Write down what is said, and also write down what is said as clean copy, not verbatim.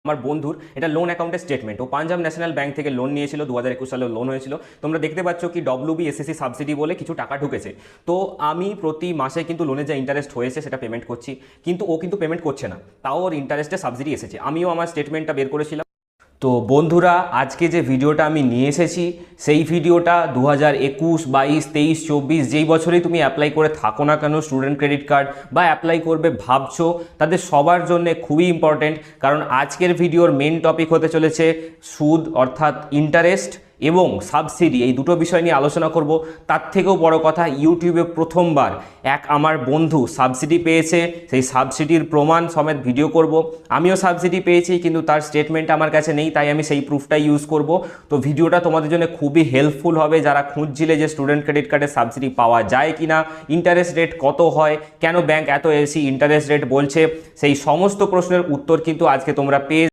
আমার বন্ধুর এটা লোন অ্যাকাউন্টের স্টেটমেন্ট। ও পাঞ্জাব ন্যাশনাল ব্যাংক থেকে লোন নিয়েছিল, 2021 সালে লোন হয়েছিল। তোমরা দেখতে পাচ্ছ কি WBSSC সাবসিডি বলে কিছু টাকা ঢুকেছে। তো আমি প্রতি মাসে কিন্তু লোনের যে ইন্টারেস্ট হয়েছে সেটা পেমেন্ট করছি, কিন্তু ও কিন্তু পেমেন্ট করছে না, তাও ওর ইন্টারেস্টে সাবসিডি এসেছে। আমিও আমার স্টেটমেন্টটা বের করেছিলাম। তো বন্ধুরা, আজকে যে ভিডিওটা আমি নিয়ে এসেছি সেই ভিডিওটা 2021, 22, 23, 24 যেই বছরেই তুমি অ্যাপ্লাই করে থাকো না কেন স্টুডেন্ট ক্রেডিট কার্ড বা অ্যাপ্লাই করবে ভাবছো, তাদের সবার জন্য খুবই ইম্পর্টেন্ট। কারণ আজকের ভিডিওর মেন টপিক হতে চলেছে সুদ অর্থাৎ ইন্টারেস্ট এবং সাবসিডি, এই দুটো বিষয় নিয়ে আলোচনা করব। তার থেকেও বড় কথা, ইউটিউবে প্রথমবার আমার বন্ধু সাবসিডি পেয়েছে, সেই সাবসিডির প্রমাণ সমেত ভিডিও করব। আমিও সাবসিডি পেয়েছি, কিন্তু তার স্টেটমেন্ট আমার কাছে নেই, তাই আমি সেই প্রুফটাই ইউজ করব। তো ভিডিওটা তোমাদের জন্য খুবই হেল্পফুল হবে, যারা খুঁজছিলে যে স্টুডেন্ট ক্রেডিট কার্ডে সাবসিডি পাওয়া যায় কি না, ইন্টারেস্ট রেট কত হয়, কেন ব্যাংক এত বেশি ইন্টারেস্ট রেট বলছে, সেই সমস্ত প্রশ্নের উত্তর কিন্তু আজকে তোমরা পেয়ে